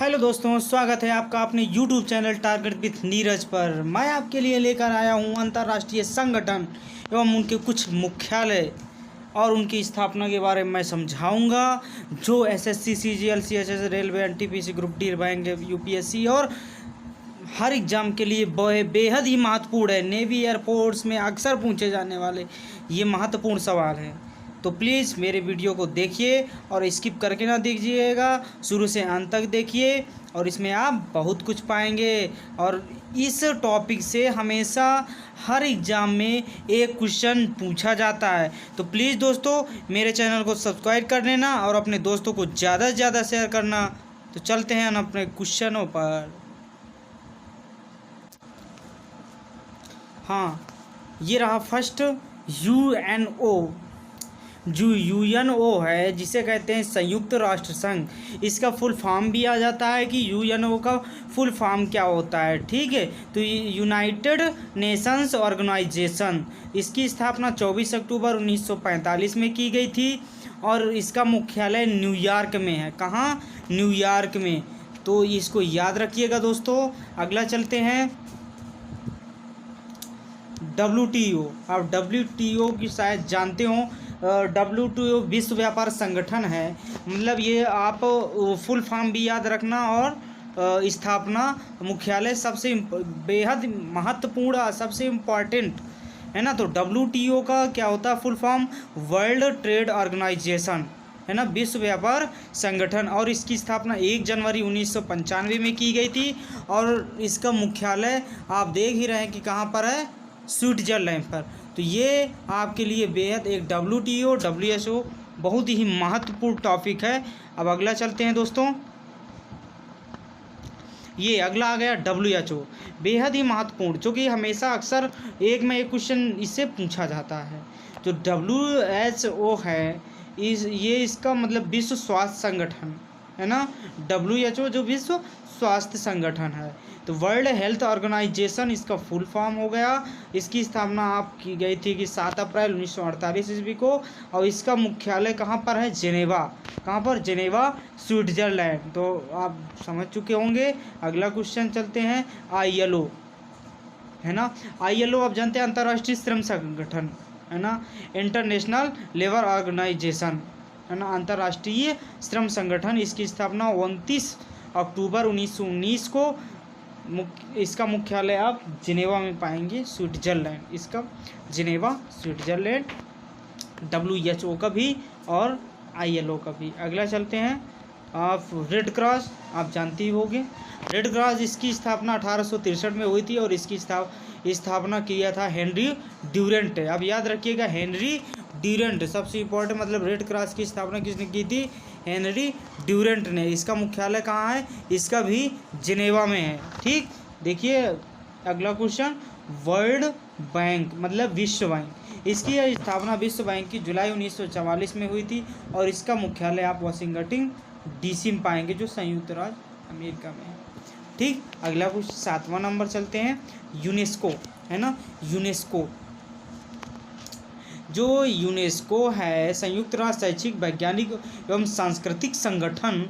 Hello दोस्तों, स्वागत है आपका अपने YouTube channel target with Neeraj पर। मैं आपके लिए लेकर आया हूं अंतर्राष्ट्रीय संगठन एवं उनके कुछ मुख्यालय और उनकी स्थापना के बारे में मैं समझाऊंगा, जो SSC, CGL, CHS, railway, NTPC, group D, bank, UPSC और हर एग्ज़ाम के लिए बेहद ही महत्वपूर्ण है। नेवी, एयरफोर्स में अक्सर पूछे जाने वाले ये महत्वपूर्ण सवाल हैं। तो प्लीज़ मेरे वीडियो को देखिए और स्किप करके ना दीजिएगा, शुरू से अंत तक देखिए और इसमें आप बहुत कुछ पाएंगे। और इस टॉपिक से हमेशा हर एग्ज़ाम में एक क्वेश्चन पूछा जाता है। तो प्लीज़ दोस्तों मेरे चैनल को सब्सक्राइब कर लेना और अपने दोस्तों को ज़्यादा से ज़्यादा शेयर करना। तो चलते हैं अपने क्वेश्चनों पर। हाँ, ये रहा फर्स्ट, यूएनओ। जो यूएनओ है, जिसे कहते हैं संयुक्त राष्ट्र संघ, इसका फुल फॉर्म भी आ जाता है कि यूएनओ का फुल फॉर्म क्या होता है। ठीक है, तो यूनाइटेड नेशंस ऑर्गेनाइजेशन, इसकी स्थापना 24 अक्टूबर 1945 में की गई थी और इसका मुख्यालय न्यूयॉर्क में है। कहाँ? न्यूयॉर्क में। तो इसको याद रखिएगा दोस्तों। अगला चलते हैं, WTO। आप WTO की शायद जानते हो। WTO विश्व व्यापार संगठन है। मतलब ये आप फुल फॉर्म भी याद रखना और स्थापना मुख्यालय सबसे बेहद महत्वपूर्ण, सबसे इम्पॉर्टेंट है ना। तो WTO का क्या होता है full form? World Trade Organization, है ना, विश्व व्यापार संगठन। और इसकी स्थापना 1 जनवरी 1995 में की गई थी और इसका मुख्यालय आप देख ही रहे हैं कि कहाँ पर है, स्विट्जरलैंड पर। तो ये आपके लिए बेहद एक WTO WHO बहुत ही महत्वपूर्ण टॉपिक है। अब अगला चलते हैं दोस्तों, ये अगला आ गया WHO, बेहद ही महत्वपूर्ण, जो कि हमेशा अक्सर एक में एक क्वेश्चन इससे पूछा जाता है। जो WHO है, ये इसका मतलब विश्व स्वास्थ्य संगठन है ना। WHO जो विश्व स्वास्थ्य संगठन है, तो वर्ल्ड हेल्थ ऑर्गेनाइजेशन इसका फुल फॉर्म हो गया। इसकी स्थापना आप की गई थी कि 7 अप्रैल 1948 ईस्वी को और इसका मुख्यालय कहाँ पर है? जेनेवा। कहाँ पर? Geneva, Switzerland. तो आप समझ चुके होंगे। अगला क्वेश्चन चलते हैं, ILO है ना। ILO आप जानते हैं अंतर्राष्ट्रीय श्रम संगठन है ना, इंटरनेशनल लेबर ऑर्गेनाइजेशन है ना, अंतर्राष्ट्रीय श्रम संगठन। इसकी स्थापना 29 अक्टूबर 1919 को। इसका मुख्यालय आप जिनेवा में पाएंगे, स्विट्जरलैंड। इसका जिनेवा, स्विट्जरलैंड। WHO का भी और ILO का भी। अगला चलते हैं, आप रेड क्रॉस आप जानते ही होंगे। रेड क्रॉस इसकी स्थापना 1863 में हुई थी और इसकी स्थापना किया था हेनरी ड्यूरेंट। अब याद रखिएगा, हेनरी ड्यूरेंट सबसे इम्पोर्टेंट। मतलब रेड क्रॉस की स्थापना किसने की थी? हेनरी ड्यूरेंट ने। इसका मुख्यालय कहाँ है? इसका भी जिनेवा में है। ठीक, देखिए अगला क्वेश्चन, वर्ल्ड बैंक मतलब विश्व बैंक, इसकी स्थापना विश्व बैंक की जुलाई 1944 में हुई थी और इसका मुख्यालय आप वाशिंगटन DC में पाएंगे, जो संयुक्त राज्य अमेरिका में है। ठीक, अगला कुछ 7वां नंबर चलते हैं, यूनेस्को है ना। यूनेस्को, जो यूनेस्को है संयुक्त राष्ट्र शैक्षिक, वैज्ञानिक एवं सांस्कृतिक संगठन,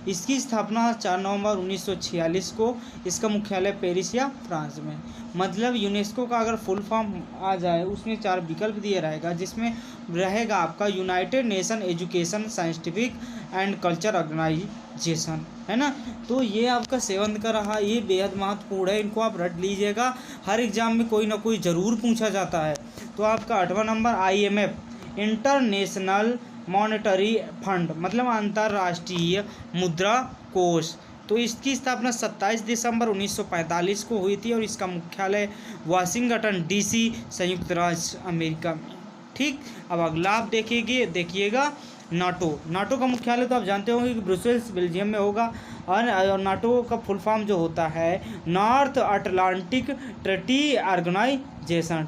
इसकी स्थापना 4 नवंबर 1946 को। इसका मुख्यालय पेरिस या फ्रांस में। मतलब यूनेस्को का अगर फुल फॉर्म आ जाए, उसमें 4 विकल्प दिए रहेगा, जिसमें रहेगा आपका United Nation Education, Scientific and Culture Organization है ना। तो ये आपका 7 का रहा, ये बेहद महत्वपूर्ण है, इनको आप रट लीजिएगा। हर एग्जाम में कोई ना कोई ज़रूर पूछा जाता है। तो आपका 8वां नंबर, IMF इंटरनेशनल मॉनेटरी फंड, मतलब अंतर्राष्ट्रीय मुद्रा कोष। तो इसकी स्थापना 27 दिसंबर 1945 को हुई थी और इसका मुख्यालय वाशिंगटन DC, संयुक्त राज्य अमेरिका में। ठीक, अब अगला आप देखिएगा नाटो का मुख्यालय तो आप जानते होंगे कि ब्रुसेल्स, बेल्जियम में होगा। और नाटो का फुल फॉर्म जो होता है नॉर्थ अटलांटिक ट्रेटी ऑर्गेनाइजेशन।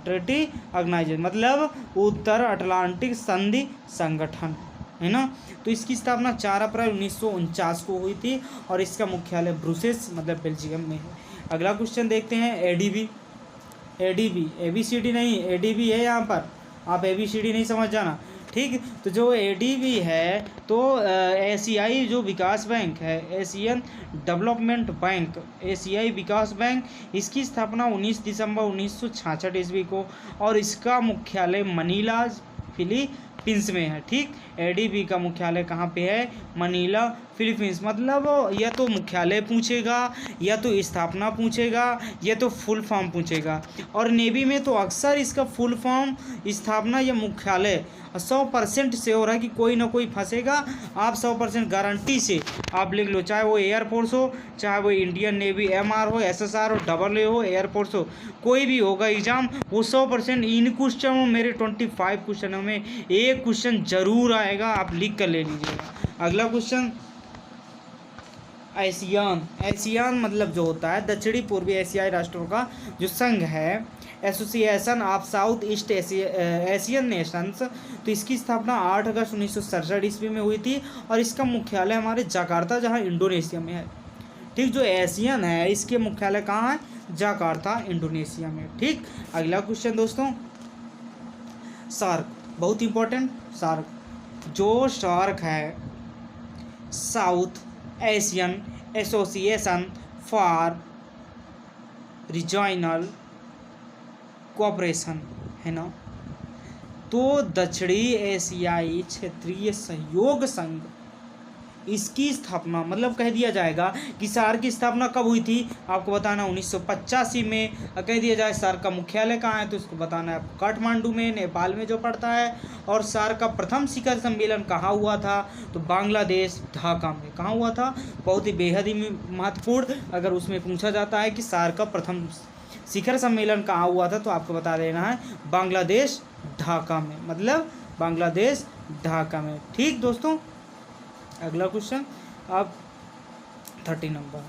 मतलब उत्तर अटलांटिक संधि संगठन है ना। तो इसकी स्थापना 4 अप्रैल 1949 को हुई थी और इसका मुख्यालय ब्रुसेल्स मतलब बेल्जियम में है। अगला क्वेश्चन देखते हैं, ADB। ABCD नहीं, ADB है यहाँ पर, आप ABCD नहीं समझ जाना। ठीक। तो जो एडीबी है तो एशियाई जो विकास बैंक है, एशियन डेवलपमेंट बैंक, एशियाई विकास बैंक, इसकी स्थापना 19 दिसंबर 1966 ईस्वी को, और इसका मुख्यालय मनीला फिलीपींस में है। ठीक, एडीबी का मुख्यालय कहाँ पे है? Manila Philippines. मतलब या तो मुख्यालय पूछेगा, या तो स्थापना पूछेगा, या तो फुल फॉर्म पूछेगा। और नेवी में तो अक्सर इसका फुल फॉर्म, स्थापना या मुख्यालय 100% से हो रहा है कि कोई ना कोई फंसेगा। आप 100% गारंटी से आप लिख लो, चाहे वो एयरफोर्स हो, चाहे वो इंडियन नेवी MR हो, SSR हो, AA हो, एयरफोर्स हो, कोई भी होगा एग्जाम, वो 100% इन क्वेश्चनों, मेरे 25 क्वेश्चनों में एक क्वेश्चन जरूर आएगा, आप लिख कर ले लीजिएगा। अगला क्वेश्चन, एशियान। एशियान मतलब जो होता है दक्षिणी पूर्वी एशियाई राष्ट्रों का जो संघ है, association of south east Asian Nations. तो इसकी स्थापना 8 अगस्त 1967 ईस्वी में हुई थी, और इसका मुख्यालय हमारे जकार्ता, जहां इंडोनेशिया में है। ठीक, जो एशियन है इसके मुख्यालय कहाँ है? जकार्ता, इंडोनेशिया में। ठीक, अगला क्वेश्चन दोस्तों, सार्क, बहुत इंपॉर्टेंट। सार्क, जो सार्क है south Asian association for regional cooperation है ना, तो दक्षिणी एशियाई क्षेत्रीय सहयोग संघ, इसकी स्थापना, मतलब कह दिया जाएगा कि सार्क की स्थापना कब हुई थी, आपको बताना 1985 में। कह दिया जाए सार्क का मुख्यालय कहाँ है, तो इसको बताना है आपको काठमांडू में, नेपाल में जो पड़ता है। और सार्क का प्रथम शिखर सम्मेलन कहाँ हुआ था, तो बांग्लादेश ढाका में। कहाँ हुआ था? बहुत ही बेहद ही महत्वपूर्ण, अगर उसमें पूछा जाता है कि सार्क का प्रथम शिखर सम्मेलन कहाँ हुआ था, तो आपको बता देना है बांग्लादेश ढाका में, मतलब बांग्लादेश ढाका में। ठीक दोस्तों, अगला क्वेश्चन अब 30 नंबर,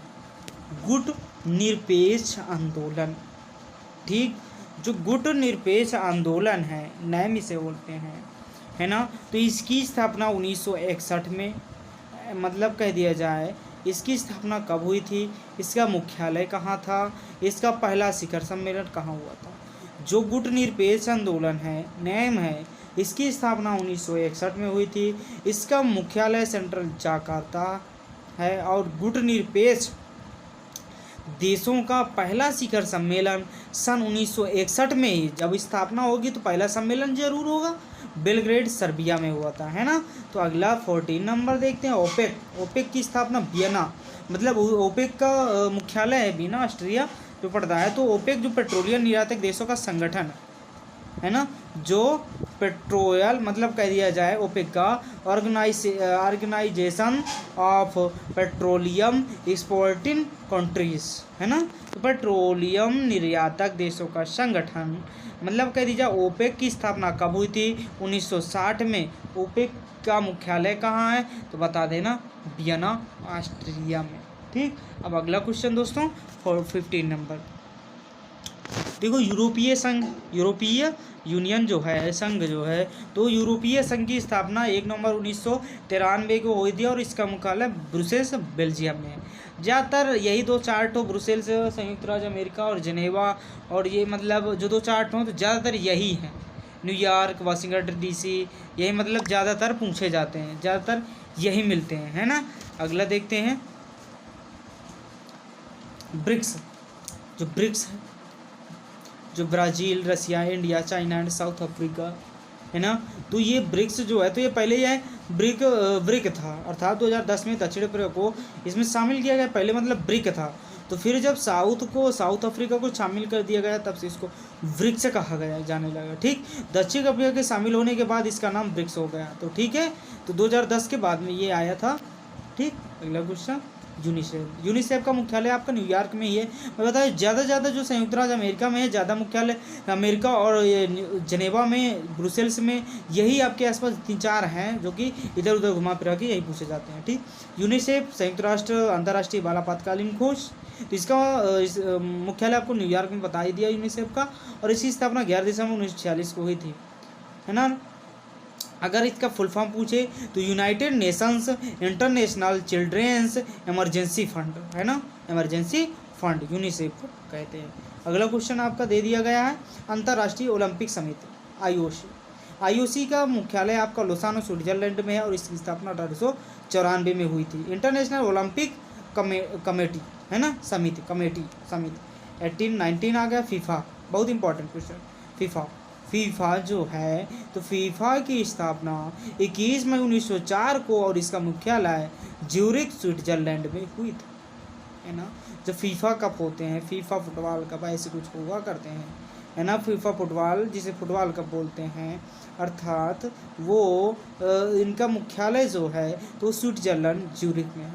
गुट निरपेक्ष आंदोलन। ठीक, जो गुट निरपेक्ष आंदोलन है, नैम इसे बोलते हैं, है ना, तो इसकी स्थापना 1961 में, मतलब कह दिया जाए इसकी स्थापना कब हुई थी, इसका मुख्यालय कहाँ था, इसका पहला शिखर सम्मेलन कहाँ हुआ था। जो गुट निरपेक्ष आंदोलन है, नैम है, इसकी स्थापना 1961 में हुई थी, इसका मुख्यालय सेंट्रल जकार्ता है। और गुट निरपेक्ष देशों का पहला शिखर सम्मेलन सन 1961 में ही, जब स्थापना होगी तो पहला सम्मेलन जरूर होगा, बेलग्रेड सर्बिया में हुआ था, है ना। तो अगला 14 नंबर देखते हैं, ओपेक। ओपेक की स्थापना वियना, मतलब ओपेक का मुख्यालय है वियना, ऑस्ट्रिया जो पड़ता है। तो ओपेक जो पेट्रोलियम निर्यातक देशों का संगठन है ना, जो पेट्रोल, मतलब कह दिया जाए ओपेक का organization of petroleum exporting countries, है ना। तो पेट्रोलियम निर्यातक देशों का संगठन, मतलब कह दीजिए ओपेक की स्थापना कब हुई थी, 1960 में। ओपेक का मुख्यालय कहाँ है, तो बता देना वियना, ऑस्ट्रिया में। ठीक, अब अगला क्वेश्चन दोस्तों 15 नंबर, देखो यूरोपीय संघ, यूरोपीय यूनियन जो है, संघ जो है, तो यूरोपीय संघ की स्थापना 1 नवंबर 1993 को हुई थी, और इसका मुख्यालय ब्रुसेल्स, बेल्जियम में। ज़्यादातर यही 2-4 ठो, ब्रुसेल्स संयुक्त राज्य अमेरिका और जेनेवा, और ये मतलब जो 2-4 ठो तो ज़्यादातर यही हैं, न्यूयॉर्क, वाशिंगटन DC, यही मतलब ज़्यादातर पूछे जाते हैं, ज़्यादातर यही मिलते हैं, है ना। अगला देखते हैं ब्रिक्स। जो ब्रिक्स है, जो Brazil, Russia, India, China and South Africa, है ना। तो ये ब्रिक्स जो है, तो ये पहले यह ब्रिक था, अर्थात 2010 में दक्षिण अफ्रीका को इसमें शामिल किया गया। पहले मतलब ब्रिक था, तो फिर जब साउथ अफ्रीका को शामिल कर दिया गया, तब से इसको ब्रिक्स कहा गया, जाने लगा। ठीक, दक्षिण अफ्रीका के शामिल होने के बाद इसका नाम ब्रिक्स हो गया। तो ठीक है, तो 2010 के बाद में ये आया था। ठीक, अगला क्वेश्चन, यूनिसेफ। यूनिसेफ का मुख्यालय आपका न्यूयॉर्क में ही है। मैं बताया ज़्यादा से ज़्यादा जो संयुक्त राज्य अमेरिका में है, ज़्यादा मुख्यालय अमेरिका और जनेवा में, ब्रुसेल्स में, यही आपके आसपास 3-4 हैं जो कि इधर उधर घुमा फिरा के यही पूछे जाते हैं। ठीक, यूनिसेफ संयुक्त राष्ट्र अंतर्राष्ट्रीय बाल आपातकालीन कोष, तो इसका मुख्यालय आपको न्यूयॉर्क में बता ही दिया यूनिसेफ का, और इसकी स्थापना 11 दिसंबर 1946 को हुई थी, है ना। अगर इसका फुल फॉर्म पूछे तो United Nations International Children's Emergency Fund, है ना, इमरजेंसी फंड यूनिसेफ को कहते हैं। अगला क्वेश्चन आपका दे दिया गया है, अंतर्राष्ट्रीय ओलंपिक समिति IOC। आईओसी का मुख्यालय आपका लोसानो स्विट्जरलैंड में है और इसकी स्थापना 1894 में हुई थी। इंटरनेशनल ओलंपिक कमेटी है ना, समिति 1819 आ गया। फीफा, बहुत इंपॉर्टेंट क्वेश्चन। फीफा जो है, तो फीफा की स्थापना 21 मई 1904 को और इसका मुख्यालय ज्यूरिख स्विट्जरलैंड में हुई थी, है ना। जब फीफा कप होते हैं, फीफा फुटबॉल कप ऐसे कुछ हुआ करते हैं, है ना। फीफा फुटबॉल, जिसे फुटबॉल कप बोलते हैं, अर्थात वो इनका मुख्यालय जो है तो स्विट्जरलैंड ज्यूरिख में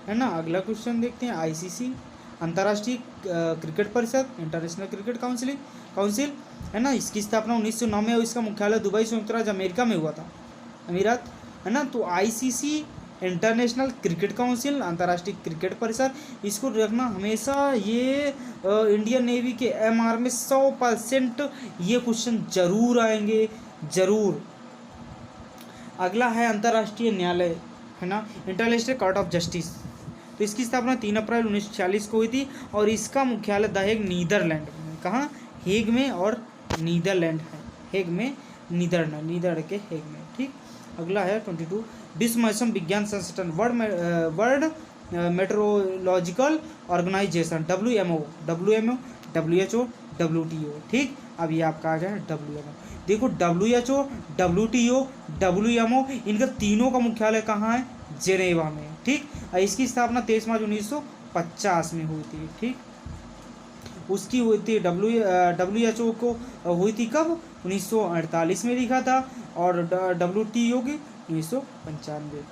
है ना। अगला क्वेश्चन देखते हैं। आईसीसी, अंतर्राष्ट्रीय क्रिकेट परिषद, इंटरनेशनल क्रिकेट काउंसिल है ना, इसकी स्थापना 1909 में और इसका मुख्यालय दुबई संयुक्त राज्य अमेरिका में हुआ था, अमीरात, है ना। तो आईसीसी, इंटरनेशनल क्रिकेट काउंसिल, अंतर्राष्ट्रीय क्रिकेट परिषद, इसको रखना हमेशा। ये इंडियन नेवी के एमआर में 100% ये क्वेश्चन जरूर आएंगे, जरूर। अगला है अंतर्राष्ट्रीय न्यायालय, है ना, इंटरनेशनल कोर्ट ऑफ जस्टिस। तो इसकी स्थापना 3 अप्रैल 1946 को हुई थी और इसका मुख्यालय द हेग, नीदरलैंड में। कहाँ? हेग में, और नीदरलैंड है, हेग में, नीदर के हेग में, ठीक। अगला है 22, विश्व मौसम विज्ञान संगठन, world meteorological organization, WMO, WHO, WTO, ठीक। अब ये आपका आ गया है WMO। देखो WHO, WTO, WMO, इनका तीनों का मुख्यालय कहाँ है? जेनेवा में, ठीक। इसकी स्थापना 23 मार्च 1950 में हुई थी, ठीक। उसकी हुई थी WHO को हुई थी कब? 1948 में लिखा था, और WTO की 1995।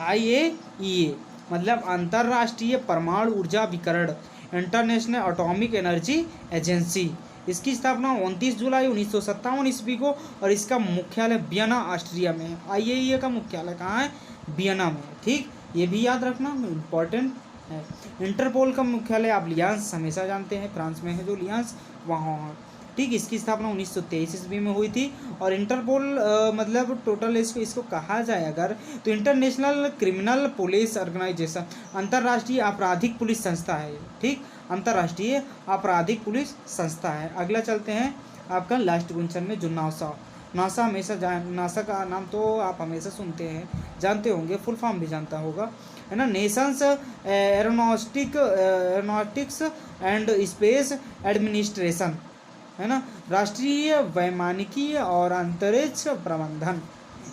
IAEA मतलब अंतर्राष्ट्रीय परमाणु ऊर्जा विकरण, इंटरनेशनल एटॉमिक एनर्जी एजेंसी। इसकी स्थापना 29 जुलाई 1957 ईस्वी को और इसका मुख्यालय वियना, ऑस्ट्रिया में है। IAEA का मुख्यालय कहाँ है? वियना में, ठीक। ये भी याद रखना, इम्पोर्टेंट है। इंटरपोल का मुख्यालय आप लियांस हमेशा जानते हैं, फ्रांस में है जो लियांस, वहाँ, ठीक। इसकी स्थापना 1923 ईस्वी में हुई थी। और इंटरपोल मतलब टोटल इसको कहा जाए अगर, तो इंटरनेशनल क्रिमिनल पुलिस ऑर्गेनाइजेशन, अंतर्राष्ट्रीय आपराधिक पुलिस संस्था है, ठीक। अंतर्राष्ट्रीय आपराधिक पुलिस संस्था है। अगला चलते हैं आपका लास्ट क्वेश्चन में, जो नासा हमेशा नासा का नाम तो आप हमेशा सुनते हैं, जानते होंगे, फुल फॉर्म भी जानता होगा, है ना। Nations aeronautics and space administration, है ना, राष्ट्रीय वैमानिकी और अंतरिक्ष प्रबंधन।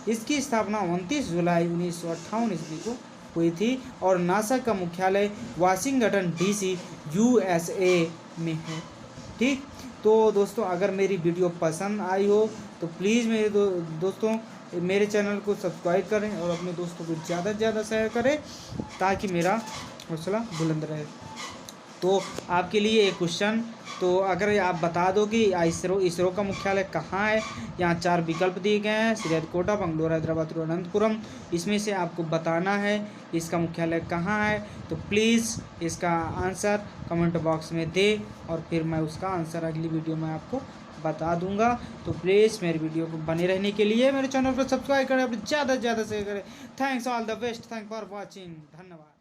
इसकी स्थापना 29 जुलाई 1958 ईस्वी को हुई थी और नासा का मुख्यालय वाशिंगटन DC, USA में है, ठीक। तो दोस्तों, अगर मेरी वीडियो पसंद आई हो तो प्लीज़ मेरे दोस्तों मेरे चैनल को सब्सक्राइब करें और अपने दोस्तों को ज़्यादा से ज़्यादा शेयर करें ताकि मेरा हौसला बुलंद रहे। तो आपके लिए एक क्वेश्चन, तो अगर आप बता दो कि इसरो का मुख्यालय कहाँ है। यहाँ 4 विकल्प दिए गए हैं, श्रीहरिकोटा, बंगलुरु, हैदराबाद, तिरुवनंतपुरम। इसमें से आपको बताना है इसका मुख्यालय कहाँ है। तो प्लीज़ इसका आंसर कमेंट बॉक्स में दे और फिर मैं उसका आंसर अगली वीडियो में आपको बता दूंगा। तो प्लीज़ मेरी वीडियो को बने रहने के लिए मेरे चैनल पर सब्सक्राइब करें, ज़्यादा से ज़्यादा शेयर करें। Thanks all the best, thank for watching, धन्यवाद।